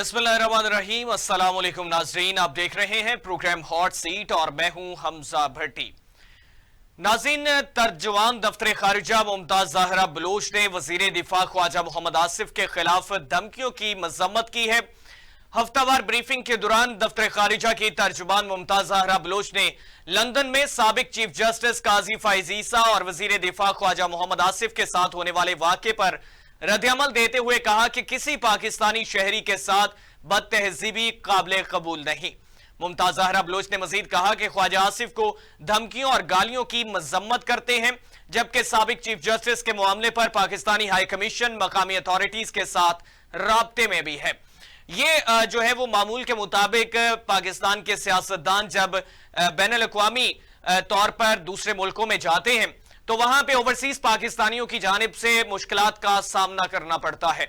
बिस्मिल्लाहिर्रहमानिर्रहीम, अस्सलाम वालेकुम नाजरीन। आप देख रहे हैं प्रोग्राम हॉट सीट और मैं हूं हमजा भट्टी। नाज़रीन, तर्जुमान दफ्तर खारिजा मुमताज ज़ाहरा बलोच ने वजीर दिफा ख्वाजा मोहम्मद आसिफ के खिलाफ धमकियों की मजम्मत की है। हफ्तावार ब्रीफिंग के दौरान दफ्तर खारिजा की तर्जुमान मुमताज ज़ाहरा बलोच ने लंदन में साबिक चीफ जस्टिस काजी फाइज ईसा और वजीर दिफा ख्वाजा मोहम्मद आसिफ के साथ होने वाले वाक़े पर रद्द-ए-अमल देते हुए कहा कि किसी पाकिस्तानी शहरी के साथ बदतहजीबी काबिल कबूल नहीं। मुमताज ज़ाहरा बलोच ने मजीद कहा कि ख्वाजा आसिफ को धमकियों और गालियों की मजम्मत करते हैं, जबकि साबिक चीफ जस्टिस के मामले पर पाकिस्तानी हाई कमीशन मकामी अथॉरिटीज के साथ राब्ते में भी है। ये जो है वो मामूल के मुताबिक पाकिस्तान के सियासतदान जब बैनुल अक़वामी तौर पर दूसरे मुल्कों में जाते हैं तो वहां पे ओवरसीज पाकिस्तानियों की जानिब से मुश्किलात का सामना करना पड़ता है,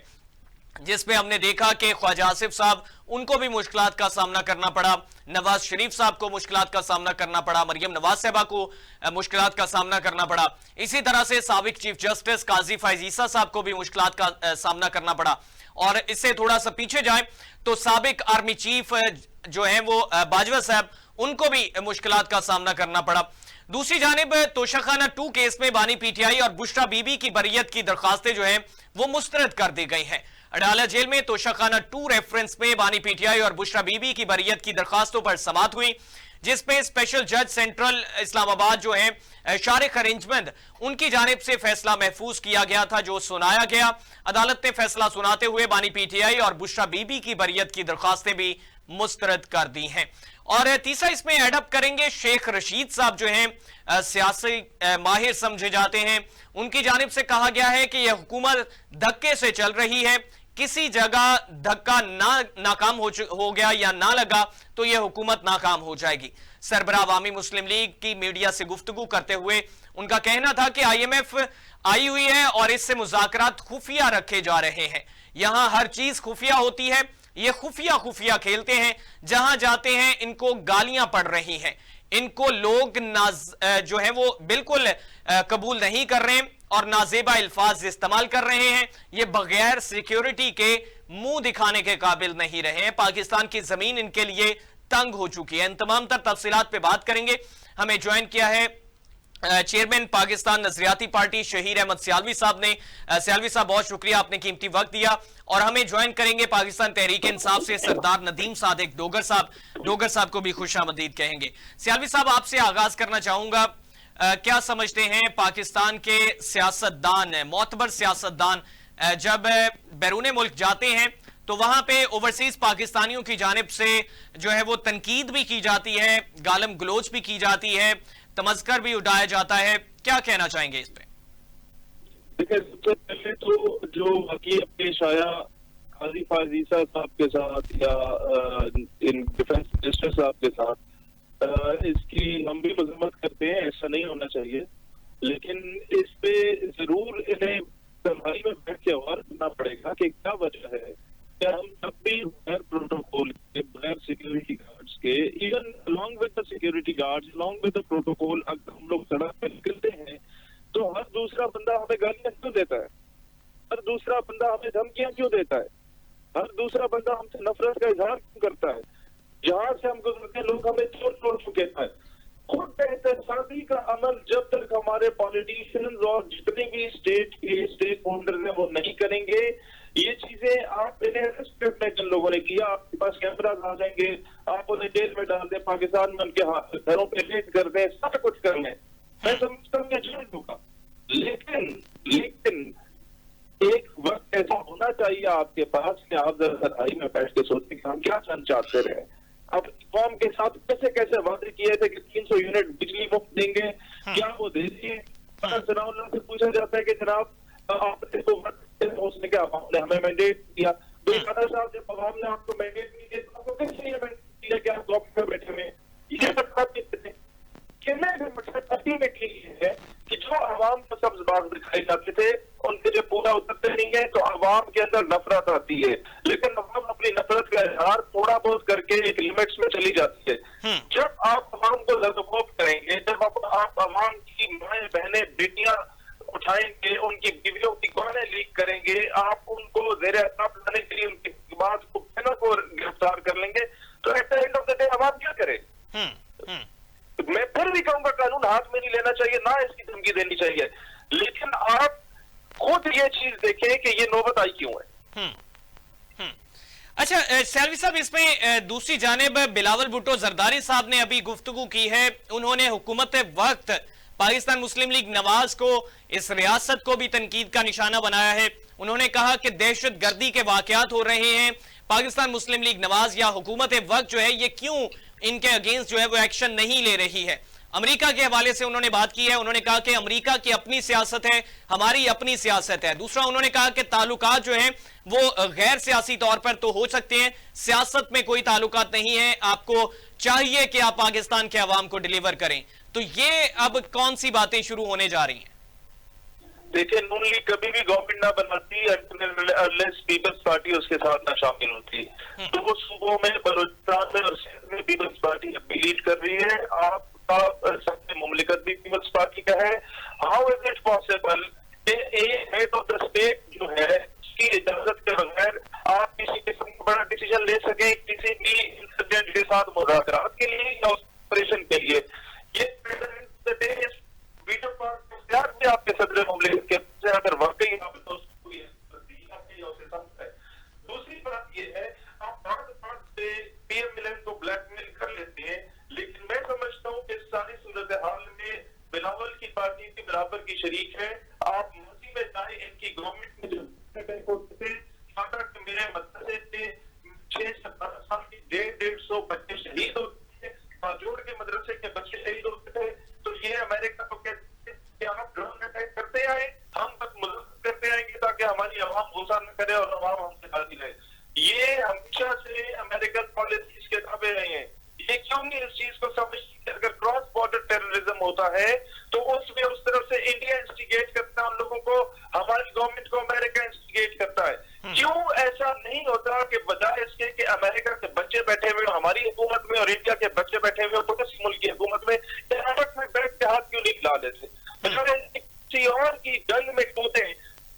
जिसमें हमने देखा कि ख्वाजा आसिफ साहब उनको भी मुश्किलात का सामना करना पड़ा, नवाज शरीफ साहब को मुश्किलात का सामना करना पड़ा, मरियम नवाज साहबा को मुश्किलात का सामना करना पड़ा। इसी तरह से साबिक चीफ जस्टिस काजी फाइज ईसा साहब को भी मुश्किलात का सामना करना पड़ा। और इससे थोड़ा सा पीछे जाए तो साबिक आर्मी चीफ जो है वो बाजवा साहब, उनको भी मुश्किलात का सामना करना पड़ा। दूसरी जानिब तोशाखाना 2 केस में बानी पीटीआई और बुशरा बीबी की बरियत की दरखास्तें जो हैं वो मुस्तरद कर दी गई हैं। अडाला जेल में तोशाखाना 2 रेफरेंस में बानी पीटीआई और बुशरा बीबी की बरियत की दरखास्तों पर समाअत हुई, जिसमें स्पेशल जज सेंट्रल इस्लामाबाद जो है शारिक अरेंजमेंट, उनकी जानिब से फैसला महफूज किया गया था जो सुनाया गया। अदालत ने फैसला सुनाते हुए बानी पीटीआई और बुशरा बीबी की बरियत की दरखास्तें भी मुस्तरद कर दी हैं। और तीसरा इसमें एडअप करेंगे शेख रशीद साहब जो हैं सियासी माहिर समझे जाते हैं, उनकी जानिब से कहा गया है कि यह हुकूमत धक्के से चल रही है, किसी जगह धक्का नाकाम हो गया या ना लगा तो यह हुकूमत नाकाम हो जाएगी। सरबराह अवामी मुस्लिम लीग की मीडिया से गुफ्तगू करते हुए उनका कहना था कि IMF आई हुई है और इससे मुज़ाकरात खुफिया रखे जा रहे हैं, यहां हर चीज खुफिया होती है, ये खुफिया खेलते हैं, जहां जाते हैं इनको गालियां पड़ रही हैं, इनको लोग जो है वो बिल्कुल कबूल नहीं कर रहे हैं और नाजेबा अल्फाज इस्तेमाल कर रहे हैं, ये बगैर सिक्योरिटी के मुंह दिखाने के काबिल नहीं रहे हैं। पाकिस्तान की जमीन इनके लिए तंग हो चुकी है। इन तमाम तर तफसीलात पे बात करेंगे। हमें ज्वाइन किया है चेयरमैन पाकिस्तान नजरियाती पार्टी शहीर अहमद सियालवी साहब ने। सियालवी साहब, बहुत शुक्रिया, आपने कीमती वक्त दिया। और हमें ज्वाइन करेंगे पाकिस्तान तहरीक इंसाफ से सरदार नदीम सादिक डोगर साहब को भी खुशामदीद कहेंगे। सियालवी साहब, आपसे आगाज करना चाहूंगा, क्या समझते हैं पाकिस्तान के सियासतदान, मोतबर सियासतदान जब बैरून मुल्क जाते हैं तो वहां पे ओवरसीज पाकिस्तानियों की जानिब से जो है वो तनकीद भी की जाती है, गालम गलोच भी की जाती है, तमस्कर भी उड़ाया जाता है, क्या कहना चाहेंगे इस पे? देखिए, सबसे पहले तो जो वाकई पेश आया काजी फाइज ईसा साहब के साथ या इन डिफेंस मिनिस्टर साहब के साथ, इसकी हम भी मजम्मत करते हैं, ऐसा नहीं होना चाहिए, लेकिन इस पे जरूर इन्हें तन्हाई में बैठ के गौर करना पड़ेगा कि क्या वजह है। क्या हम तब भी बगैर प्रोटोकॉल के, बगैर सिक्योरिटी गार्ड्स के, even along with the security guards, along with the protocol, अगर हम लोग सड़क पे निकलते हैं तो हर दूसरा बंदा हमें गालियां क्यों देता है, हर दूसरा बंदा हमें धमकियां क्यों देता है, हर दूसरा बंदा हमसे नफरत का इजहार क्यों करता है, जहां से हम गुजरते हैं लोग हमें चोट चुके हैं। खुद एहतसाबी का अमल जब तक हमारे पॉलिटिशियंस और जितने भी स्टेक होल्डर्स हैं वो नहीं करेंगे, ये चीजें आप इन्हें रिस्पेक्ट नहीं, जिन लोगों ने किया, आपके पास कैमरास आ जाएंगे, आप उन्हें जेल में डाल दें, पाकिस्तान में उनके हाथ घरों पे रेड कर दें, सब कुछ कर लें, मैं समझता हूँ छोड़ दूंगा। लेकिन एक वक्त ऐसा होना चाहिए आपके पास कि आप जरा सदाई में बैठ के सोचें कि हम क्या चाहते रहे। अब कौम के साथ कैसे कैसे वादे किए थे कि 300 यूनिट बिजली मुफ्त देंगे, क्या वो दे दिए? जनाब से पूछा जाता है कि जनाब आपने तो उसने क्या ने हमें मैंडेट दिया, साहब जब अवाम ने आपको मैंडेट नहीं दिया तो आपको कैसे ये मैंडेट दिया कि आप गवर्नमेंट में बैठे हुए? ये है कि जो अवाम को सब्ज बाग दिखाई जाते थे उनके जो पूरा उतरते नहीं है तो अवाम के अंदर नफरत आती है, लेकिन अवाम अपनी नफरत का इजहार थोड़ा बहुत करके एक लिमिट्स में चली जाती है। जब आप अवाम को लर्दखोफ करेंगे, जब आप अवाम की माएं बहनें बेटियां उठाएंगे, उनकी बीवियों की गाने लीक करेंगे, आप उनको ज़ेर-ए-ताब लाने के लिए उनकी बात को सेना को गिरफ्तार कर लेंगे, तो at the end of the day हम आप क्या करें? मैं फिर भी कहूंगा कानून हाथ में नहीं लेना चाहिए, ना इसकी धमकी देनी चाहिए, लेकिन आप खुद ये चीज देखें कि ये नौबत आई क्यों है। अच्छा सैलवी साहब, इसमें दूसरी जानिब बिलावल भुट्टो जरदारी साहब ने अभी गुफ्तगू की है। उन्होंने हुकूमत वक्त पाकिस्तान मुस्लिम लीग नवाज को, इस रियासत को भी तनकीद का निशाना बनाया है। उन्होंने कहा कि दहशत गर्दी के वाकयात हो रहे हैं, पाकिस्तान मुस्लिम लीग नवाज या हुकूमत वक्त जो है ये क्यों इनके अगेंस्ट जो है वो एक्शन नहीं ले रही है। अमेरिका के हवाले से उन्होंने बात की है। उन्होंने कहा कि अमेरिका की अपनी सियासत है, हमारी अपनी सियासत है। दूसरा उन्होंने कहा कि ताल्लुकात जो हैं वो गैर सियासी तौर पर तो हो सकते हैं, सियासत में कोई ताल्लुकात नहीं है, आपको चाहिए कि आप पाकिस्तान के अवाम को डिलीवर करें। तो ये अब कौन सी बातें शुरू होने जा रही हैं? देखिए, नून लीग कभी भी गवर्नमेंट ना बनाती अनलेस पीपल्स पार्टी उसके साथ ना शामिल होती। तो वो सूबों में, बलूचिस्तान में और सिंध में पीपल्स पार्टी अभी लीड कर रही है। आपका सबसे मुमलिकत भी पीपल्स पार्टी का है। हाउ इज इट पॉसिबल कि हेड ऑफ द स्टेट जो है उसकी इजाजत के बगैर आप किसी किस्म का बड़ा डिसीजन ले सके किसी भी इंसिडेंट के साथ मुज़ाकरात के लिए या ऑपरेशन के लिए? ये वीडियो पर भी आपके सदर मुमलिकत के अगर वाकई दूसरी बात यह है, आप बात से पीएम मिलन को ब्लैकमेल कर लेते हैं, लेकिन मैं समझता हूं कि सारी सूरत हाल में बिलावल की पार्टी के बराबर की शरीक है। आप मौसी में जाए, इनकी गवर्नमेंट में जो मेरे मदरसे से 6-7 साल की 150 बच्चे शहीद होते थे, बाजोड़ के मदरसे के बच्चे शहीद होते थे। तो ये अमेरिका को कहते हैं कि आप ड्रोन अटैक करते आए, हम बस मदद करते आएंगे ताकि हमारी अवाम गुस्सा न करे और अवाम हमसे बाजी रहे। ये हमेशा से अमेरिकन पॉलिसीज के ताबे रहे हैं। ये क्यों नहीं इस चीज को समझते? अगर क्रॉस बॉर्डर टेररिज्म होता है तो उसमें उस तरफ से इंडिया इंस्टिगेट करता है उन लोगों को, हमारी गवर्नमेंट को अमेरिका इंस्टिगेट करता है। क्यों ऐसा नहीं होता कि बजाय इसके कि अमेरिका के बच्चे बैठे हुए हमारी हुकूमत में और इंडिया के बच्चे बैठे हुए किसी मुल्क की हुकूमत में, आपस में बैठ के हाथ क्यों नहीं खिला देते? किसी और की जंग में कूदे,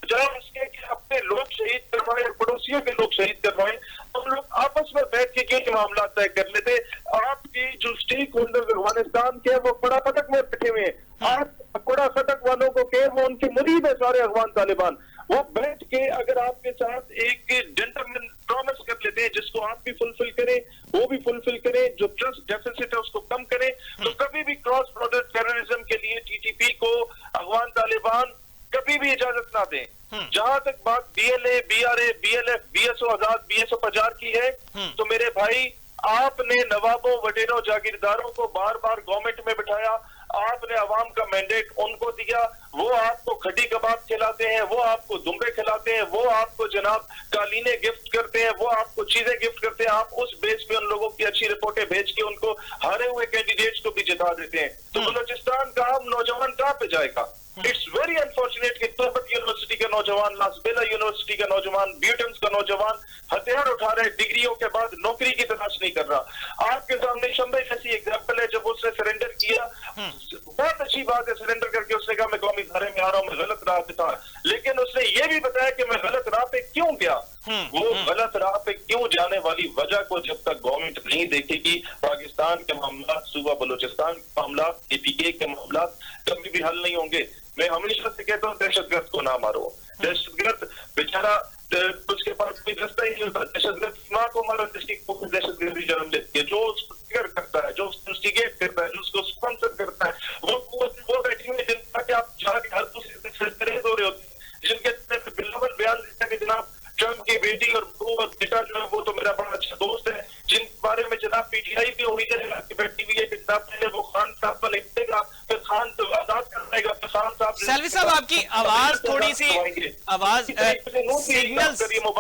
बजाय इसके कि अपने लोग शहीद करवाएं और पड़ोसियों के लोग शहीद करवाएं, हम लोग आपस में बैठ के क्यों मामला तय कर लेते? आपकी जो स्टेक होल्डर अफगानिस्तान के वो बड़ा फटक में बैठे हुए हैं। आप बड़ा फटक वालों को कह, वो उनके मुरीद है सारे अफगान तालिबान, वो बैठ के अगर आपके साथ एक जेंटलमैन प्रॉमिस कर लेते हैं जिसको आप भी फुलफिल करें, वो भी फुलफिल करें, जो ट्रस्ट डेफिसिट है उसको कम करें, तो कभी भी क्रॉस बॉर्डर टेररिज्म के लिए टीटीपी को अफगान तालिबान कभी भी इजाजत ना दें। जहां तक बात बीएलए, बीआरए, बीएलएफ, बीएसओ आजाद, बीएसओ पजार की है, तो मेरे भाई आपने नवाबों, वडेरों, जागीरदारों को बार बार गवर्नमेंट में बिठाया, आपने अवाम का मैंडेट उनको दिया, वो आपको खड़ी कबाब खिलाते हैं, वो आपको दुम्बे खिलाते हैं, वो आपको जनाब कालीने गिफ्ट करते हैं, वो आपको चीजें गिफ्ट करते हैं। आप उस बेस पे उन लोगों की अच्छी रिपोर्टें भेज के उनको हारे हुए कैंडिडेट्स को भी जिता देते हैं। तो बलूचिस्तान का आम नौजवान कहां पे जाएगा? इट्स वेरी अनफॉर्चुनेट कि तुर्बत यूनिवर्सिटी का नौजवान, लासबेला यूनिवर्सिटी का नौजवान, ब्यूटन्स का नौजवान हथियार उठा रहे, डिग्रियों के बाद नौकरी की तलाश नहीं कर रहा। आपके सामने शंबे जैसी एग्जाम्पल है, जब उसने सरेंडर किया, बहुत अच्छी बात है, सरेंडर करके उसने कहा मैं कौमी धारे में आ रहा हूं, मैं गलत राह पे था, लेकिन उसने ये भी बताया कि मैं गलत राह पे क्यों गया। वो गलत राह पे क्यों जाने वाली वजह को जब तक गवर्नमेंट नहीं देखेगी, पाकिस्तान के मामला, सूबा बलूचिस्तान के मामला, एपीके के मामला कभी भी हल नहीं होंगे। मैं हमेशा से कहता हूँ दहशतगर्द को ना मारो। दहशतगर्द बेचारा उसके पास कोई रास्ता ही नहीं होता। दहशतगर्द माँ को मारो, दहशतगर्दी जन्म लेती है। जो उसको ट्रिगर करता है, जो उसको इंस्टिगेट करता है, जो उसको स्पॉन्सर करता है, वो बैठी हुई जनता के आप जाके हर दूसरे से परहेज हो रहे होते हैं, जिनके बिलावल बयान देता है कि जनाब ट्रम्प की बेटी और बेटा जो है वो तो मेरा बड़ा अच्छा दोस्त है, जिन बारे में जनाब पीटीआई भी उम्मीद बैठी हुई है कि जनाब पहले वो खान साहब पर लिखेगा, फिर खान तो आजाद कर देगा, फिर खान साहब। सैलवी साहब, आपकी आवाज थोड़ी सी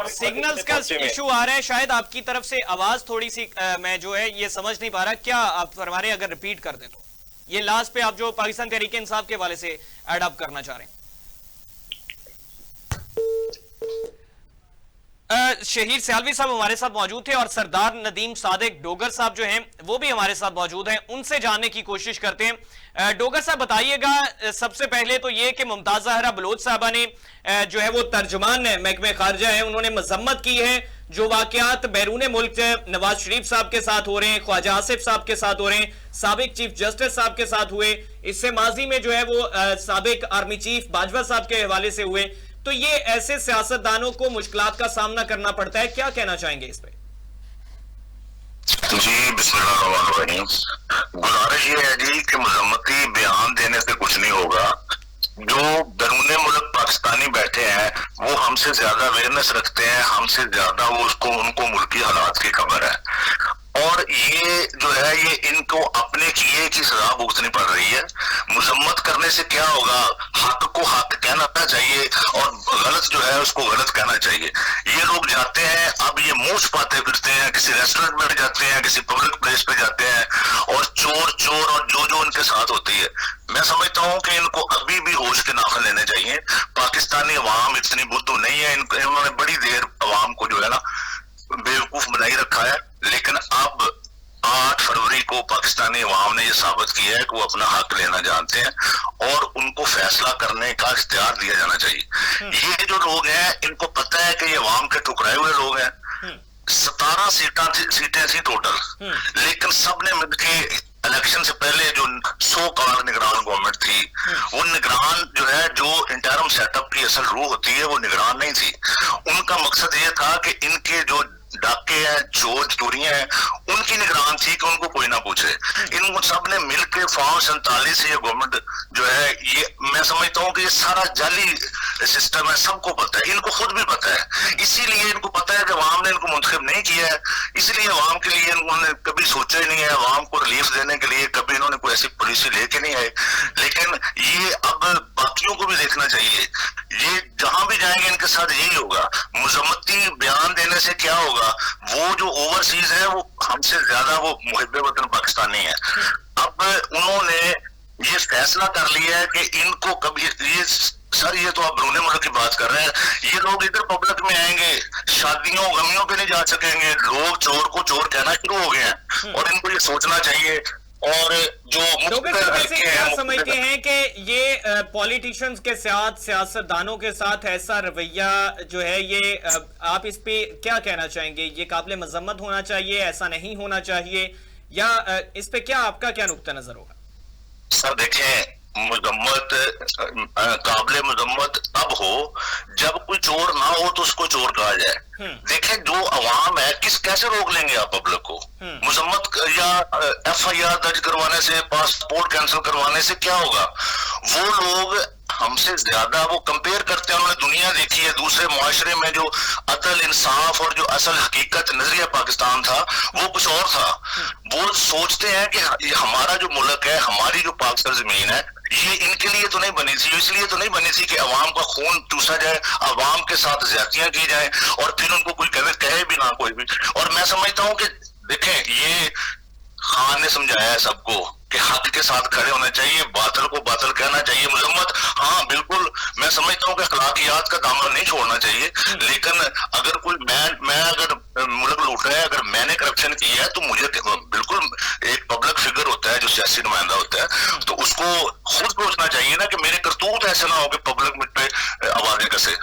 सिग्नल्स का इशू आ रहा है शायद आपकी तरफ से, आवाज थोड़ी सी मैं जो है ये समझ नहीं पा रहा, क्या आप फरमा रहे हैं? अगर रिपीट कर दें तो ये लास्ट पे आप जो पाकिस्तान तहरीक इंसाफ के वाले से एड अप करना चाह रहे हैं। शहीद सैलवी साहब हमारे साथ मौजूद थे और सरदार नदीम सादिक डोगर साहब जो हैं वो भी हमारे साथ मौजूद हैं, उनसे जानने की कोशिश करते हैं। डोगर साहब बताइएगा, सबसे पहले तो ये कि मुमताज ज़हरा बलोच साहबा ने जो है वो तर्जुमान महकमे खारजा है, उन्होंने मजम्मत की है जो वाकयात बैरून मुल्क नवाज शरीफ साहब के साथ हो रहे हैं, ख्वाजा आसिफ साहब के साथ हो रहे हैं, साबिक चीफ जस्टिस साहब के साथ हुए, इससे माजी में जो है वो साबिक आर्मी चीफ बाजवा साहब के हवाले से हुए, तो ये ऐसे सियासतदानों को मुश्किलात का सामना करना पड़ता है। क्या कहना चाहेंगे इस पे? जी बिस्मिल्लाहिर्रहमानिर्रहीम। गुजारिश ये है जी कि मजम्मती बयान देने से कुछ नहीं होगा। जो बैरून मुल्क पाकिस्तानी बैठे हैं वो हमसे ज्यादा अवेयरनेस रखते हैं, हमसे ज्यादा वो उनको मुल्की हालात की खबर है, और ये जो है ये इनको अपने किए की सजा भुगतनी पड़ रही है। मजम्मत करने से क्या होगा, हक को हक कहना चाहिए और गलत जो है उसको गलत कहना चाहिए। ये लोग जाते हैं, अब ये मुंह छुपाते फिरते हैं, किसी रेस्टोरेंट में जाते हैं, किसी पब्लिक प्लेस पे जाते हैं, और चोर और जो उनके साथ होती है। मैं समझता हूँ कि इनको अभी भी होश के नाखुन लेने चाहिए। पाकिस्तानी अवाम इतनी बुद्धू नहीं है, इन्होंने बड़ी देर अवाम को जो है ना बेवकूफ बनाई रखा है, लेकिन अब 8 फरवरी को पाकिस्तानी अवाम ने यह साबित किया है कि वो अपना हक लेना जानते हैं और उनको फैसला करने का इख्तियार दिया जाना चाहिए। ये जो लोग हैं इनको पता है कि ये अवाम के ठुकराए हुए लोग हैं। 17 सीटें थी टोटल, लेकिन सबने मिलकर इलेक्शन से पहले जो 100 कार निगरान गवर्नमेंट थी, वो निगरान जो है जो इंटरम सेटअप की असल रूह होती है वो निगरान नहीं थी। उनका मकसद ये था कि इनके जो डाके हैं, चोर चोरियां हैं, उनकी निगरान थी कि उनको कोई ना पूछे। इन सब ने मिलकर फॉर्म 47 से ये गवर्नमेंट जो है, ये मैं समझता हूँ कि ये सारा जाली सिस्टम है, सबको पता है, इनको खुद भी पता है। इसीलिए इनको पता है कि अवाम ने इनको मुंतखब नहीं किया है, इसलिए अवाम के लिए इन्होंने कभी सोचा ही नहीं है। अवाम को रिलीफ देने के लिए कभी इन्होंने कोई ऐसी पॉलिसी लेके नहीं आए। लेकिन ये अब बाकियों को भी देखना चाहिए, ये जहां भी जाएंगे इनके साथ यही होगा। मुजम्मती बयान देने से क्या होगा, वो जो ओवरसीज है वो हमसे ज्यादा वो मुहिब्बे वतन पाकिस्तानी है। अब उन्होंने ये फैसला कर लिया है कि इनको कभी ये सर, ये तो आप बैरून मुल्क की बात कर रहे हैं, ये लोग इधर पब्लिक में आएंगे, शादियों गमियों पे नहीं जा सकेंगे, लोग चोर को चोर कहना शुरू हो गए हैं, और इनको ये सोचना चाहिए। और जो क्या समझते हैं कि ये पॉलिटिशियंस के साथ, सियासतदानों के साथ ऐसा रवैया जो है, ये आप इस पे क्या कहना चाहेंगे? ये काबिल मजम्मत होना चाहिए, ऐसा नहीं होना चाहिए, या इस पे क्या आपका क्या नुक्ता नजर होगा? सर देखें, मुजम्मत काबिल मुजम्मत तब हो जब कोई चोर ना हो तो उसको चोर कहा जाए। देखें, जो अवाम है कैसे रोक लेंगे आप पब्लिक को? मुजम्मत या FIR दर्ज करवाने से, पासपोर्ट कैंसिल करवाने से क्या होगा? वो लोग हमसे ज्यादा वो कंपेयर करते हैं, उन्होंने दुनिया देखी है, दूसरे मुआशरे में जो अदल इंसाफ और जो असल हकीकत नजरिया पाकिस्तान था वो कुछ और था। वो सोचते हैं कि हमारा जो मुल्क है, हमारी जो पाकिस्तान जमीन है, ये इनके लिए तो नहीं बनी थी, इसलिए तो नहीं बनी थी कि अवाम का खून चूसा जाए, अवाम के साथ ज्यादतियां की जाए और फिर उनको कोई कहे भी ना कोई भी। और मैं समझता हूं कि देखें, ये खान ने समझाया है सबको कि हक के साथ खड़े होना चाहिए, बातिल को बातिल कहना चाहिए। मुजम्मत, हाँ बिल्कुल, मैं समझता हूँ कि अखलाकियात का दामन नहीं छोड़ना चाहिए, लेकिन अगर कोई मैं अगर मुल्क लूट रहा है, अगर मैंने करप्शन किया है, तो मुझे बिल्कुल एक पब्लिक फिगर होता है जो सियासी नुमाइंदा होता है, तो उसको खुद सोचना चाहिए ना कि मेरे करतूत ऐसे ना हो कि पब्लिक मुझ पे आवाजें कसे।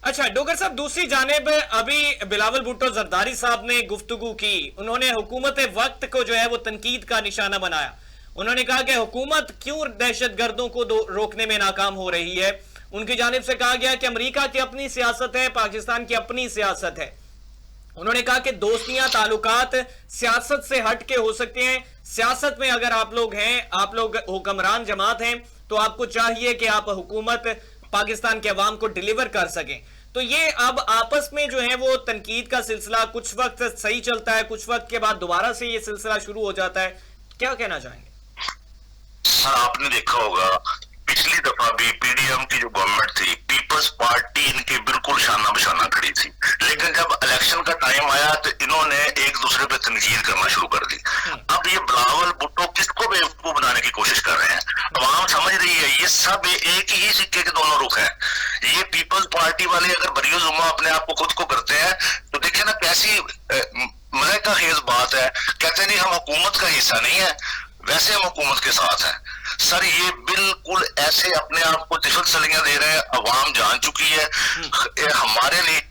अच्छा डॉक्टर साहब, दूसरी जानिब अभी बिलावल भुट्टो जरदारी साहब ने गुफ्तगू की, उन्होंने हुकूमत वक्त को जो है वो तनकीद का निशाना बनाया। उन्होंने कहा कि हुकूमत क्यों दहशतगर्दों को रोकने में नाकाम हो रही है। उनकी जानिब से कहा गया कि अमेरिका की अपनी सियासत है, पाकिस्तान की अपनी सियासत है। उन्होंने कहा कि दोस्तियां, ताल्लुकात सियासत से हट के हो सकते हैं। सियासत में अगर आप लोग हैं, आप लोग हुक्मरान जमात हैं, तो आपको चाहिए कि आप हुकूमत पाकिस्तान के अवाम को डिलीवर कर सकें। तो ये अब आपस में जो है वो तनकीद का सिलसिला कुछ वक्त सही चलता है, कुछ वक्त के बाद दोबारा से ये सिलसिला शुरू हो जाता है। क्या कहना चाहेंगे? सर, आपने देखा होगा पिछली दफा भी PDM की जो गवर्नमेंट थी, पीपल्स पार्टी इनके बिल्कुल शाना बशाना खड़ी थी, लेकिन जब इलेक्शन का टाइम आया तो इन्होंने एक दूसरे पे तनकीद करना शुरू कर दी। अब ये बिलावल भुट्टो किसको बेवकूफ बनाने की कोशिश कर रहे हैं? अवाम समझ रही है ये सब एक ही सिक्के के दोनों रुख हैं। ये पीपल्स पार्टी वाले अगर बरियो जुम्मा अपने आप को खुद को करते हैं तो देखिए ना कैसी मज़े का खेज बात है। कहते नहीं हम हुकूमत का हिस्सा नहीं है, वैसे हम हुकूमत के साथ हैं। सर, ये बिल्कुल ऐसे अपने आप को दिफत सलियां दे रहे हैं। अवाम जान चुकी है हमारे लिए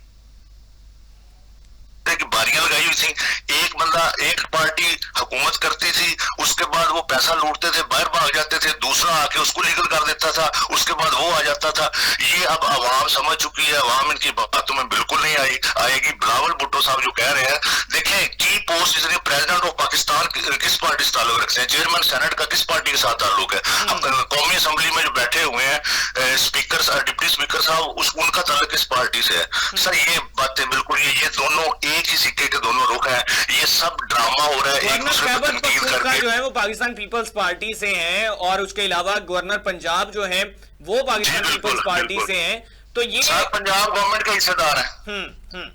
दूसरे की बारियां लगाई हुई थी। एक बंदा, एक पार्टी हुकूमत करती थी, उसके बाद वो पैसा लूटते थे, बाहर भाग जाते थे, दूसरा आके उसको लीगल कर देता था, उसके बाद वो आ जाता था। ये अब आवाम समझ चुकी है, आवाम इनकी बातों में बिल्कुल नहीं आएगी। बिलावल भुट्टो साहब जो कह रहे हैं, देखें की पोस्ट इसलिए प्रेसिडेंट ऑफ पाकिस्तान किस पार्टी से ताल्लुक रखते हैं, चेयरमैन सेनेट का किस पार्टी के साथ ताल्लुक है। हम कौमी असेंबली में जो बैठे हुए हैं स्पीकर, डिप्टी स्पीकर साहब, उनका ताल्लुक किस पार्टी से है। सर ये बातें बिल्कुल ये दोनों एक ही सिक्के के दोनों रुख हैं। ये सब ड्रामा हो रहा है, एक दूसरे को तनकीद करके। जो है वो पाकिस्तान पीपल्स पार्टी से हैं, और उसके अलावा गवर्नर पंजाब जो है वो पाकिस्तान पीपल्स पार्टी से हैं। तो ये पंजाब गवर्नमेंट के हिस्सेदार हैं।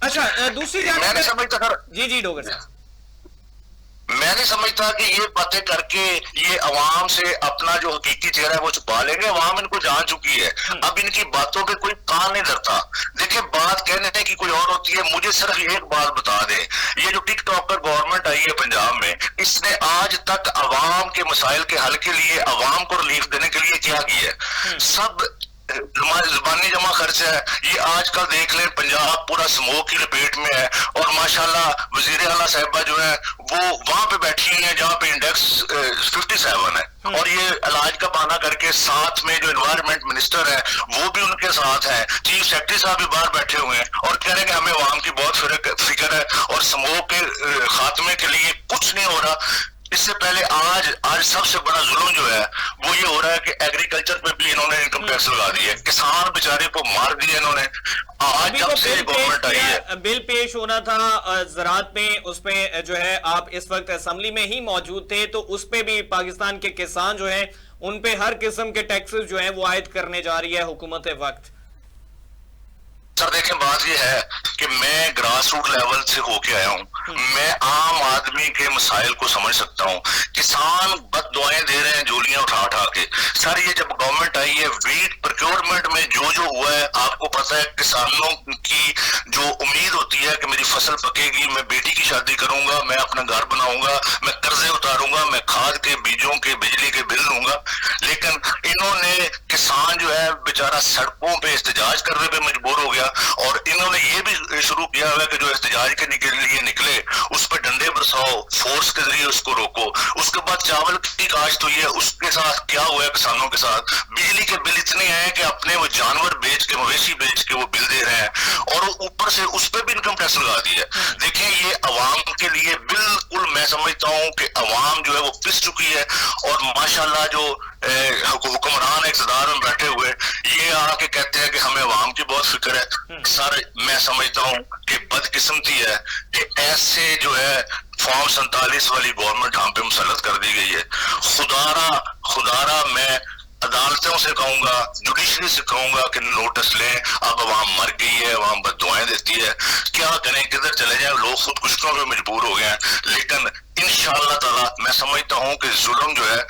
अच्छा, दूसरी मैं नहीं समझता सर, जी डोगर साहब, मैं नहीं समझता कि ये बातें करके ये अवाम से अपना जो हकीकी चेहरा है वो छुपा लेंगे। अवाम इनको जान चुकी है, अब इनकी बातों पे कोई कान नहीं धरता। देखिए बात कहने की कोई और होती है। मुझे सिर्फ एक बात बता दें, ये जो टिकटॉकर गवर्नमेंट आई है पंजाब में, इसने आज तक अवाम के मसाइल के हल के लिए, अवाम को रिलीफ देने के लिए क्या किया है? सब जुबानी जमा खर्च है। ये आजकल देख लें पंजाब पूरा स्मोक की लपेट में है, और माशाल्लाह वजीर आला साहिबा जो है वो वहां पे बैठी हैं जहां पे इंडेक्स 57 है, और ये इलाज का बहाना करके साथ में जो एनवायरमेंट मिनिस्टर है वो भी उनके साथ है, चीफ सेक्रेटरी साहब भी बाहर बैठे हुए हैं और कह रहे हैं कि हमें अवाम की बहुत फिक्र है और स्मोक के खात्मे के लिए कुछ नहीं हो रहा। इससे पहले आज सबसे बड़ा जुल्म जो है वो ये हो रहा है कि एग्रीकल्चर पे भी इन्होंने इनकम टैक्स लगा दिया, किसान बेचारे को मार दिया इन्होंने। आज जब से गवर्नमेंट आई है, बिल पेश होना था ज़राअत में, उसमें जो है आप इस वक्त असेंबली में ही मौजूद थे, तो उस पे भी पाकिस्तान के किसान जो है उन पे हर किस्म के टैक्सेस जो है वो आयद करने जा रही है हुकूमत वक्त। सर देखें बात यह है कि मैं ग्रास रूट लेवल से होके आया हूं, मैं आम आदमी के मसाइल को समझ सकता हूं। किसान बद दुआएं दे रहे हैं झोलियां उठा उठा के। सर ये जब गवर्नमेंट आई है, वीट प्रोक्योरमेंट में जो हुआ है आपको पता है, किसानों की जो उम्मीद होती है कि मेरी फसल पकेगी, मैं बेटी की शादी करूंगा, मैं अपना घर बनाऊंगा, मैं कर्जे उतारूंगा, मैं खाद के, बीजों के, बिजली के बिल लूंगा, लेकिन इन्होंने किसान जो है बेचारा सड़कों पे एहतजाज करने पे मजबूर हो गया, और इन्होंने ये भी शुरू किया हुआ कि जो एहतजाज के लिए निकले उस पर डंडे बरसाओ, फोर्स के जरिए उसको रोको। उसके बाद चावल की काश्त हुई है, उसके साथ क्या हुआ है किसानों के साथ, बिजली के बिल इतने हैं कि अपने वो जानवर बेच के, मवेशी बेच के वो बिल दे रहे हैं, और ऊपर से उस पर भी इनकम टैक्स लगा दिया। देखिए ये अवाम के लिए बिल्कुल, मैं समझता हूं कि अवाम जो है वो पिस चुकी है, और माशाल्लाह जो हुक्मरान इक़्तिदार में बैठे हुए ये आके कहते हैं कि हमें अवाम की बहुत फिक्र है। सर मैं समझता हूं कि बदकिस्मती है कि ऐसे जो है फॉर्म 47 वाली गवर्नमेंट हम पे मुसल्लत कर दी गई है। खुदारा मैं अदालतों से कहूंगा, जुडिशरी से कहूंगा कि नोटिस लें, अब अवाम मर गई है, अवाम बद्दुआएं देती है, क्या करें, किधर चले जाएं, लोग खुदकुशियों पे मजबूर हो गए हैं। लेकिन इंशाअल्लाह ताला मैं समझता हूं कि जुल्म जो है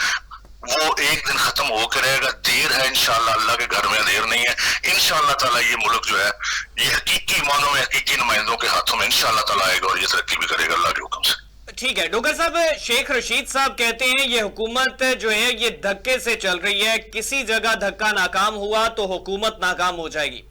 वो एक दिन खत्म होकर रहेगा। देर है इंशाअल्लाह, अल्लाह के घर में देर नहीं है। इंशाअल्लाह ताला ये मुल्क जो है ये हकीकी मानों में हकीकी नुमाइंदों के हाथों में इंशाअल्लाह ताला आएगा, और ये तरक्की भी करेगा अल्लाह के हुक्म से। ठीक है डॉक्टर साहब, शेख रशीद साहब कहते हैं ये हुकूमत जो है ये धक्के से चल रही है, किसी जगह धक्का नाकाम हुआ तो हुकूमत नाकाम हो जाएगी।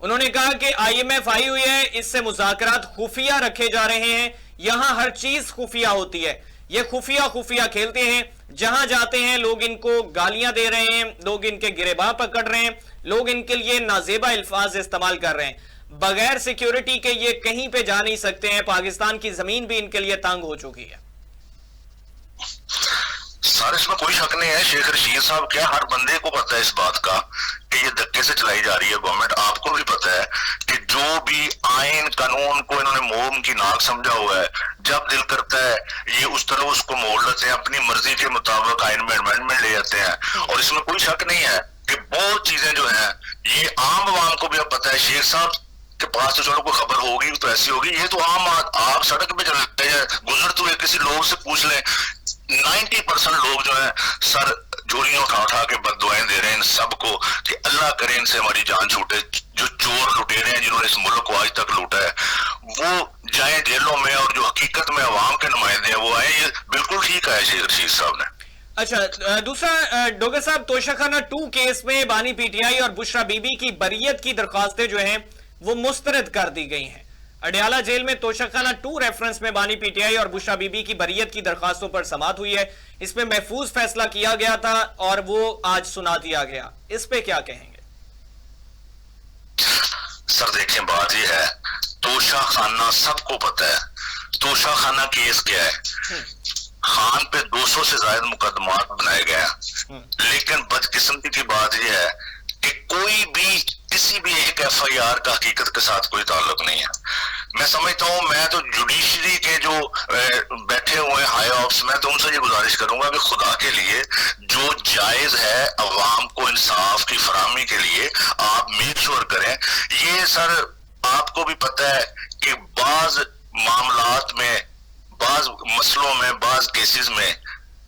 उन्होंने कहा कि IMF आई हुई है, इससे मुज़ाकरात खुफिया रखे जा रहे हैं, यहां हर चीज खुफिया होती है, ये खुफिया खेलते हैं, जहां जाते हैं लोग इनको गालियां दे रहे हैं, लोग इनके गिरेबान पकड़ रहे हैं, लोग इनके लिए नाजेबा अल्फाज इस्तेमाल कर रहे हैं, बगैर सिक्योरिटी के ये कहीं पे जा नहीं सकते हैं, पाकिस्तान की जमीन भी इनके लिए तंग हो चुकी है। सर इसमें कोई शक नहीं है, शेख रशीद साहब क्या हर बंदे को पता है इस बात का कि ये धक्के से चलाई जा रही है गवर्नमेंट। आपको भी पता है कि जो भी आइन कानून को इन्होंने मोम की नाक समझा हुआ है, जब दिल करता है ये उस तरह उसको मोड़ लेते हैं, अपनी मर्जी के मुताबिक आइन में अमेंडमेंट ले जाते हैं। और इसमें कोई शक नहीं है कि बहुत चीजें जो है ये आम आवाम को भी अब पता है। शेख साहब के पास तो चलो कोई खबर होगी तो ऐसी होगी, ये तो आप सड़क पे चलते हैं, गुजरते हुए किसी लोग से पूछ लें, 90% लोग जो है सर झोलियां उठा के बद्दुआएं दे रहे हैं इन सबको कि अल्लाह करे इनसे हमारी जान छूटे। जो चोर लुटेरे हैं जिन्होंने इस मुल्क को आज तक लूटा है वो जाए जेलों में, और जो हकीकत में अवाम के नुमाइंदे हैं वो आए। ये बिल्कुल ठीक है शेख रशीद साहब ने। अच्छा, दूसरा डॉक्टर साहब, तोशाखाना 2 केस में बानी PTI और बुशरा बीबी की बरियत की दरखास्तें जो हैं वो मुस्तरद कर दी गई हैं। अडयाला जेल में तोशाखाना 2 रेफरेंस में बानी पीटीआई और बुशरा बीबी की बरियत की दरखास्तों पर समाअत हुई है। इसमें महफूज फैसला किया गया था और वो आज सुना दिया गया। इस पे क्या कहेंगे? सर देखिए, बात यह है, तोशाखाना सबको पता है। तोशाखाना केस क्या है? खान पे 200 से ज्यादा मुकदमात बनाए गए हैं, लेकिन बदकिस्मती की बात यह है कि कोई भी किसी भी एक एफआईआर का हकीकत के साथ कोई ताल्लुक नहीं है। मैं समझता हूं, मैं तो जुडिशरी के जो बैठे हुए हाई ऑप्स, मैं तो उनसे ये गुजारिश करूंगा कि खुदा के लिए जो जायज है अवाम को इंसाफ की फराहमी के लिए आप मेक श्योर करें। ये सर आपको भी पता है कि बाज मामलात में, बाज मसलों में, बाज केसेस में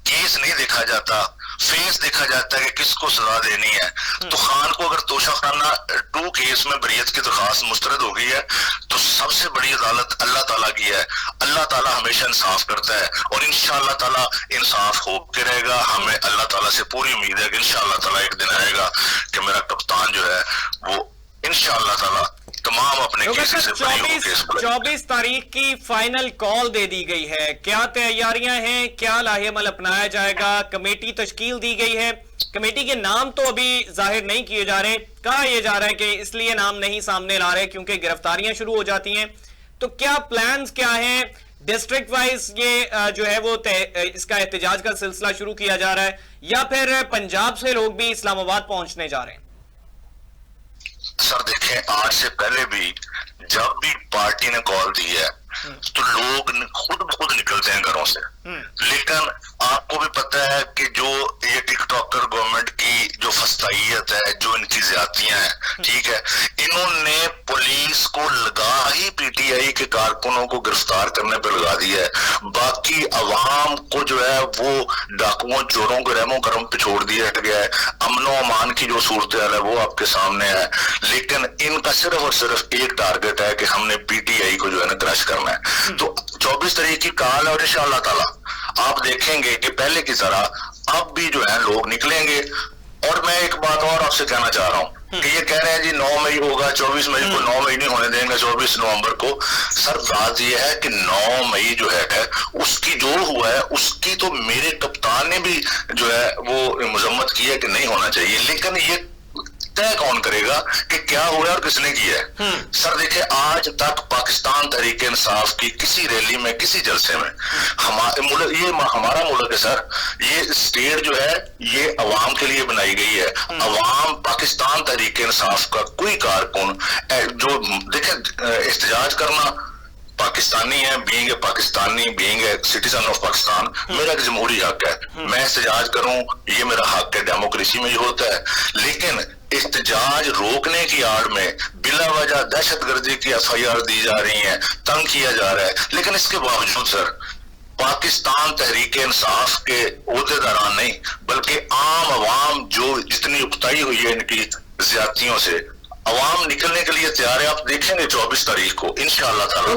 केस नहीं देखा जाता, फेस देखा जाता है कि किसको सजा देनी है। तो खान को अगर तोशाखाना 2 केस में बरियत की दरखास्त मुस्तरद हो गई है तो सबसे बड़ी अदालत अल्लाह ताला की है। अल्लाह ताला हमेशा इंसाफ करता है और इंशाअल्लाह ताला इंसाफ होके रहेगा। हमें अल्लाह ताला से पूरी उम्मीद है कि इंशाअल्लाह ताला एक दिन आएगा कि मेरा कप्तान जो है वो इंशाअल्लाह ताला तमाम अपने केसेस से 24 तारीख की फाइनल कॉल दे दी गई है। क्या तैयारियां हैं? क्या लाहेअमल अपनाया जाएगा? कमेटी तश्कील दी गई है। कमेटी के नाम तो अभी जाहिर नहीं किए जा रहे। कहा यह जा रहा है कि इसलिए नाम नहीं सामने ला रहे क्योंकि गिरफ्तारियां शुरू हो जाती हैं। तो क्या प्लान्स क्या हैं? डिस्ट्रिक्ट वाइज ये जो है वो इसका एहतजाज का सिलसिला शुरू किया जा रहा है या फिर पंजाब से लोग भी इस्लामाबाद पहुंचने जा रहे हैं? सर देखें, आज से पहले भी जब भी पार्टी ने कॉल दी है तो लोग खुद निकलते हैं घरों से, लेकिन आपको भी पता है कि जो ये टिकटॉकर गवर्नमेंट की जो फस्तायत है, जो इनकी ज्यादतियां हैं, ठीक है, इन्होंने पुलिस को लगा ही पीटीआई के कारकुनों को गिरफ्तार करने पर लगा दिया है। बाकी अवाम को जो है वो डाकुओं चोरों के रहमो करम पे छोड़ दिया गया है। अमनो अमान की जो सूरत हाल है वो आपके सामने है, लेकिन इनका सिर्फ और सिर्फ एक टारगेट है कि हमने पीटीआई को जो है ना क्रश करना है। तो 24 तारीख की कॉल है और इंशाअल्लाह ताला आप देखेंगे कि पहले की तरह अब भी जो है लोग निकलेंगे। और मैं एक बात और आपसे कहना चाह रहा हूं कि ये कह रहे हैं जी 9 मई होगा, 24 मई को 9 मई नहीं होने देंगे, 24 नवंबर को। सर बात ये है कि 9 मई जो है उसकी जो हुआ है उसकी तो मेरे कप्तान ने भी जो है वो मजम्मत की है कि नहीं होना चाहिए, लेकिन ये तय कौन करेगा कि क्या हुआ और किसने किया है? सर देखिए, आज तक पाकिस्तान तहरीक इंसाफ की किसी रैली में, किसी जलसे में ये हमारा मुल्क है सर, ये स्टेट जो है ये अवाम के लिए बनाई गई है। अवाम पाकिस्तान तहरीक इंसाफ का कोई कारकुन जो देखें एहतजाज करना पाकिस्तानी है, being a Pakistani, being a citizen of Pakistan, मेरा एक जमहूरी हक है, मैं एहतजाज करूं, ये मेरा हक है, डेमोक्रेसी में ये होता है। लेकिन एहतजाज रोकने की आड़ में बिला वजह दहशतगर्दी की एफआईआर दी जा रही है, तंग किया जा रहा है, लेकिन इसके बावजूद सर पाकिस्तान तहरीक इंसाफ के ओहदेदारान नहीं बल्कि आम अवाम जो जितनी उकताई हुई है इनकी ज्यादतियों से, अवाम निकलने के लिए तैयार है। आप देखेंगे 24 तारीख को इंशाअल्लाह ताला।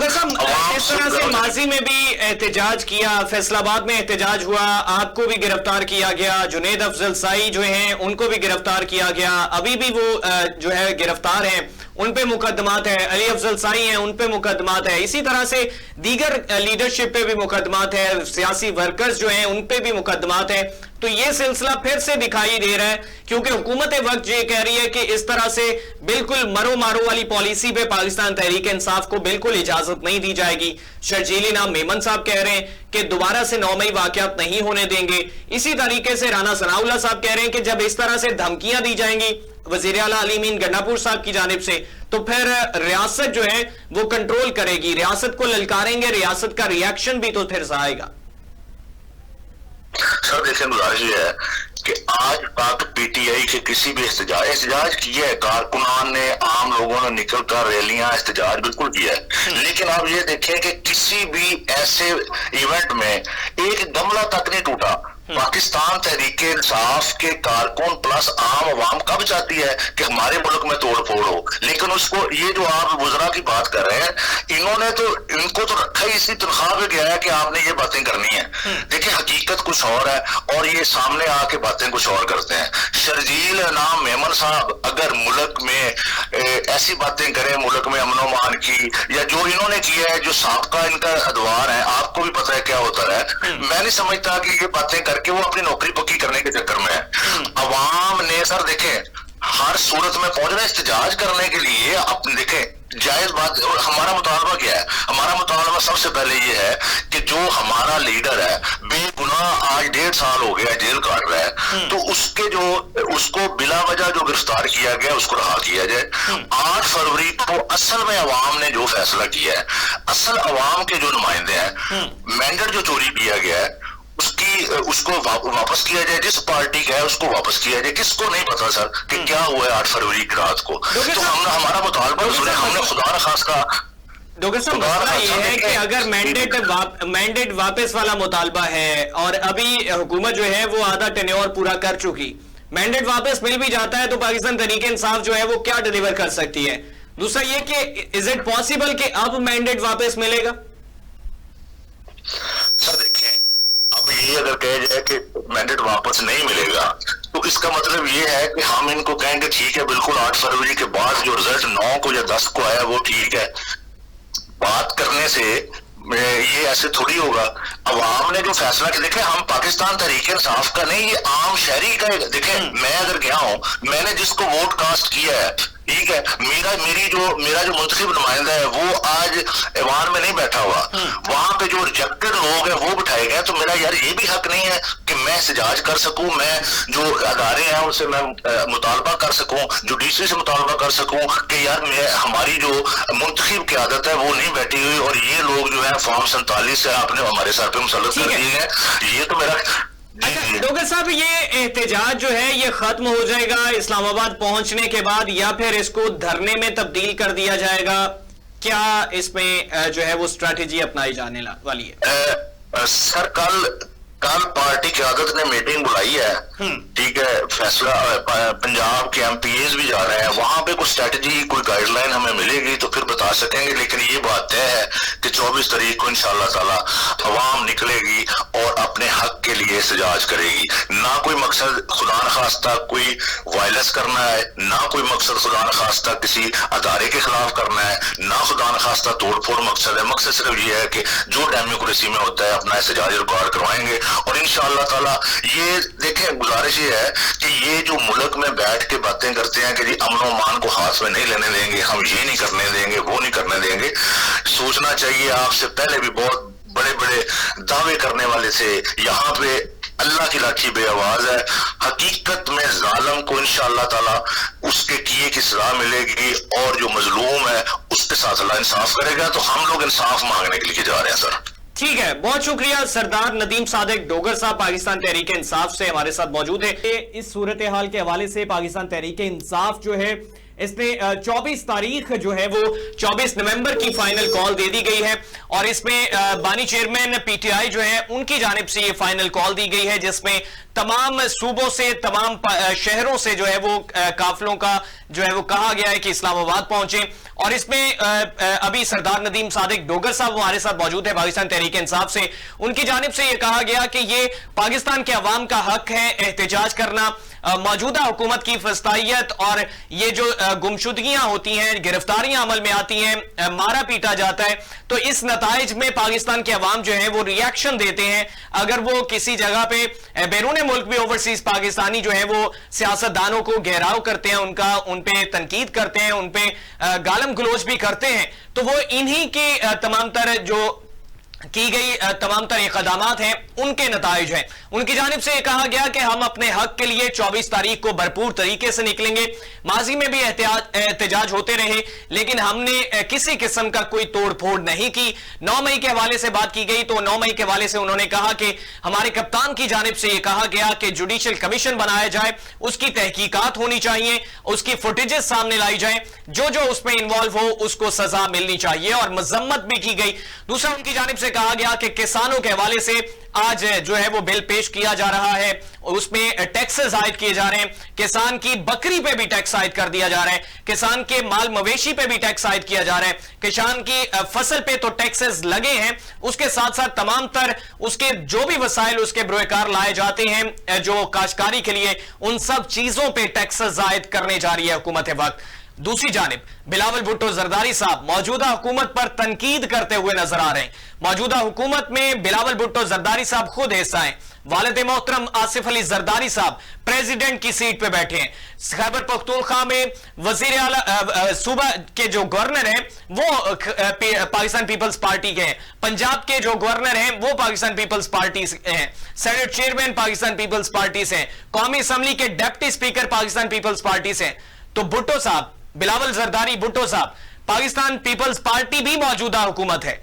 इस तरह से माजी में भी एहतजाज किया, फैसलाबाद में एहतजाज हुआ, आपको भी गिरफ्तार किया गया, जुनेद अफजल साई जो हैं उनको भी गिरफ्तार किया गया, अभी भी वो जो है गिरफ्तार हैं, उन पे मुकदमात है, अली अफजल साई हैं उन पे मुकदमात है, इसी तरह से दीगर लीडरशिप पे भी मुकदमात है, सियासी वर्कर्स जो हैं उन पे भी मुकदमात है। तो ये सिलसिला फिर से दिखाई दे रहा है क्योंकि हुकूमत वक्त ये कह रही है कि इस तरह से बिल्कुल मरो मारो वाली पॉलिसी पे पाकिस्तान तहरीक इंसाफ को बिल्कुल इजाजत नहीं दी जाएगी। शर्जीली नाम मेमन साहब कह रहे हैं कि दोबारा से 9 मई वाकयात नहीं होने देंगे। इसी तरीके से राना सनाउल्लाह साहब कह रहे हैं कि जब इस तरह से धमकियां दी जाएंगी वजीर आला अली मीन गन्नापुर साहब की जानिब से तो फिर रियासत जो है वो कंट्रोल करेगी, रियासत को ललकारेंगे, रियासत का रिएक्शन भी तो फिर आएगा। सर देखिए, गुजारिश ये है कि आज तक पीटीआई के किसी भी एहतजाज किया है, कारकुनान ने, आम लोगों ने निकल कर रैलियां, एहतजाज बिल्कुल किया है, लेकिन आप ये देखें कि किसी भी ऐसे इवेंट में एक गमला तक नहीं टूटा। पाकिस्तान तहरीक इंसाफ के कारकुन प्लस आम आवाम कब चाहती है कि हमारे मुल्क में तोड़ फोड़ हो, लेकिन उसको ये जो आप वुज़रा की बात कर रहे हैं, इन्होंने तो इनको तो रखा ही इसी तनख्वाह पे गया है कि आपने ये बातें करनी है। देखिए हकीकत कुछ और है और ये सामने आके बातें कुछ और करते हैं। शर्जील नाम मेमन साहब अगर मुल्क में ऐसी बातें करें, मुल्क में अमनो मान की, या जो इन्होंने किया है, जो साबका इनका अदवार है, आपको भी पता है क्या होता है। मैं नहीं समझता कि ये बातें करके वो अपनी नौकरी पक्की करने के चक्कर में है। अवाम ने सर देखें हर सूरत में पहुंच रहे एहतजाज करने के लिए। अपने देखें जायज बात, और हमारा मुतालबा क्या है? हमारा मुतालबा सबसे पहले ये है कि जो हमारा लीडर है बेगुनाह आज 1.5 साल हो गया जेल काट रहा है, तो उसके जो उसको बिला वजह जो गिरफ्तार किया गया उसको रहा किया जाए। 8 फरवरी को असल में अवाम ने जो फैसला किया है, असल अवाम के जो नुमाइंदे हैं, मैंडेट जो चोरी किया गया है उसको वापस किया जाए। जिस पार्टी का है उसको वापस किया जाए। किसको नहीं पता सर कि क्या हुआ है 8 फरवरी की रात को। तो हमारा मुतालबा सुने, हमने खुदा न खास्ता डॉक्टर साहब मसला ये है कि अगर मैंडेट वापस वाला मुतालबा है और अभी हुकूमत जो है वो आधा टेन्योर पूरा कर चुकी, मैंडेट वापस मिल भी जाता है तो पाकिस्तान तहरीक इंसाफ जो है वो क्या डिलीवर कर सकती है? दूसरा ये कि इज इट पॉसिबल कि अब मैंडेट वापस मिलेगा? सर देखें, अब ये अगर कहा जाए कि मैंडेट वापस नहीं मिलेगा तो इसका मतलब ये है कि हम इनको कहेंगे ठीक है बिल्कुल 8 फरवरी के बाद जो रिजल्ट 9 को या 10 को आया वो ठीक है। बात करने से ये ऐसे थोड़ी होगा। अवाम ने जो फैसला किया, देखे हम पाकिस्तान तहरीक इंसाफ का नहीं, ये आम शहरी का। देखे मैं अगर गया हूं, मैंने जिसको वोट कास्ट किया है, ठीक है, मेरा जो मुंतखब नुमाइंदा है वो आज ऐवान में नहीं बैठा हुआ, वहां पे जो रिजेक्टेड लोग हैं वो बिठाए गए। तो मेरा यार ये भी हक नहीं है कि मैं एहतजाज कर सकूं, मैं जो अदारे हैं उनसे मैं मुतालबा कर सकूं, जुडिशरी से मुतालबा कर सकूं कि यार हमारी जो मुंतखब की आदत है वो नहीं बैठी हुई और ये लोग जो है फॉर्म 47 से आपने हमारे सर पे मुसल्लत कर दिए हैं। ये तो मेरा डॉक्टर साहब ये एहतजाज जो है ये खत्म हो जाएगा इस्लामाबाद पहुंचने के बाद या फिर इसको धरने में तब्दील कर दिया जाएगा? क्या इसमें जो है वो स्ट्रैटेजी अपनाई जाने वाली है? सर कल पार्टी क़यादत ने मीटिंग बुलाई है, ठीक है, फैसला पंजाब के MPs भी जा रहे हैं, वहां पे कोई स्ट्रेटजी कोई गाइडलाइन हमें मिलेगी तो फिर बता सकेंगे। लेकिन ये बात तय है कि 24 तारीख को इंशाअल्लाह ताला अवाम निकलेगी और अपने हक के लिए एहतजाज करेगी। ना कोई मकसद खुदा न खास्ता कोई वायलेंस करना है, ना कोई मकसद खुदा न खास्ता किसी अदारे के खिलाफ करना है, ना खुदा न खास्ता तोड़ फोड़ मकसद है। मकसद सिर्फ ये है कि जो डेमोक्रेसी में होता है अपना एहतजाज रिकॉर्ड करवाएंगे और इंशाअल्लाह ताला ये देखें। गुजारिश ये है कि ये जो मुल्क में बैठ के बातें करते हैं कि जी अमन मान को हाथ में नहीं लेने देंगे, हम ये नहीं करने देंगे, वो नहीं करने देंगे, सोचना चाहिए आपसे पहले भी बहुत बड़े बड़े दावे करने वाले थे। यहाँ पे अल्लाह की लाठी बेआवाज है। हकीकत में जालिम को इंशाअल्लाह ताला उसके किए की सजा मिलेगी और जो मजलूम है उसके साथ अल्लाह इंसाफ करेगा। तो हम लोग इंसाफ मांगने के लिए जा रहे हैं सर। ठीक है, बहुत शुक्रिया। सरदार नदीम सादिक डोगर साहब पाकिस्तान तहरीक इंसाफ से हमारे साथ मौजूद है। इस सूरत हाल के हवाले से पाकिस्तान तहरीक इंसाफ जो है इसने 24 तारीख जो है वो 24 नवंबर की फाइनल कॉल दे दी गई है और इसमें बानी चेयरमैन PTI जो है उनकी जानिब से ये फाइनल कॉल दी गई है जिसमें तमाम सूबों से तमाम शहरों से जो है वो काफिलों का जो है वो कहा गया है कि इस्लामाबाद पहुंचे। और इसमें अभी सरदार नदीम सादिक डोगर साहब हमारे साथ मौजूद है पाकिस्तान तहरीक इंसाफ से। उनकी जानिब से ये कहा गया कि ये पाकिस्तान के अवाम का हक है एहतजाज करना, मौजूदा हुकूमत की फस्तायत और ये जो गुमशुदगियां होती हैं, गिरफ्तारियां अमल में आती हैं, मारा पीटा जाता है, तो इस नताइज में पाकिस्तान के अवाम जो है वो रिएक्शन देते हैं। अगर वो किसी जगह पे बैरून मुल्क भी ओवरसीज पाकिस्तानी जो है वो सियासतदानों को घेराव करते हैं, उन पे तनकीद करते हैं, उन पे गालम गलोच भी करते हैं, तो वो इन्हीं के तमाम तर जो की गई तमाम तरह इक़दामात हैं उनके नताइज हैं। उनकी जानिब से कहा गया कि हम अपने हक के लिए 24 तारीख को भरपूर तरीके से निकलेंगे। माजी में भी एहतजाज होते रहे लेकिन हमने किसी किस्म का कोई तोड़ फोड़ नहीं की। 9 मई के हवाले से बात की गई तो 9 मई के हवाले से उन्होंने कहा कि हमारे कप्तान की जानिब से यह कहा गया कि जुडिशियल कमीशन बनाया जाए, उसकी तहकीकात होनी चाहिए, उसकी फुटेजेस सामने लाई जाए, जो जो उसमें इन्वॉल्व हो उसको सजा मिलनी चाहिए और मजम्मत भी की गई। दूसरा उनकी जानिब से से कहा गया कि किसानों के हवाले से आज जो है वो बिल पेश किया जा रहा है, उसमें टैक्सेस आयद किए जा रहे हैं, किसान की बकरी पे भी टैक्स आयद कर दिया जा रहा है, किसान के माल मवेशी पे भी टैक्स आयद किया जा रहा है, किसान की फसल पे तो टैक्सेस लगे हैं, उसके साथ साथ तमाम तर उसके जो भी वसाइल उसके बरोकार लाए जाते हैं जो काश्तकारी के लिए, उन सब चीजों पे टैक्सेस आयद करने जा रही है हुकूमत वक्त। दूसरी जानिब बिलावल भुट्टो जरदारी साहब मौजूदा हुकूमत पर तनकीद करते हुए नजर आ रहे हैं। मौजूदा हुकूमत में बिलावल भुट्टो जरदारी साहब खुद हिस्सा हैं। वालिद मोहतरम आसिफ अली जरदारी साहब प्रेसिडेंट की सीट पे बैठे हैं। खैबर पख्तूनख्वा में वजीर आला सूबा के जो गवर्नर हैं वो पाकिस्तान पीपल्स पार्टी के हैं, पंजाब के जो गवर्नर हैं वो पाकिस्तान पीपल्स पार्टी हैं, सेनेट चेयरमैन पाकिस्तान पीपल्स पार्टी से हैं, कौमी असम्बली के डिप्टी स्पीकर पाकिस्तान पीपल्स पार्टी से हैं। तो भुट्टो साहब, बिलावल जरदारी भुट्टो साहब, पाकिस्तान पीपल्स पार्टी भी मौजूदा हुकूमत है,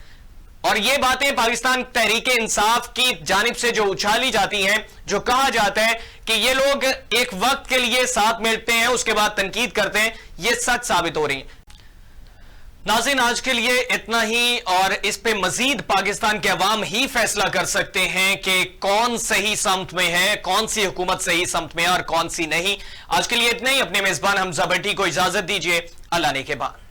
और ये बातें पाकिस्तान तहरीक इंसाफ की जानिब से जो उछाली जाती हैं, जो कहा जाता है कि ये लोग एक वक्त के लिए साथ मिलते हैं उसके बाद तनकीद करते हैं, ये सच साबित हो रही है। नाज़रीन, आज के लिए इतना ही, और इस पे मजीद पाकिस्तान के अवाम ही फैसला कर सकते हैं कि कौन सही समत में है, कौन सी हुकूमत सही समत में है और कौन सी नहीं। आज के लिए इतना ही। अपने मेजबान हमजा भट्टी को इजाजत दीजिए। अल्लाह ने के बाद।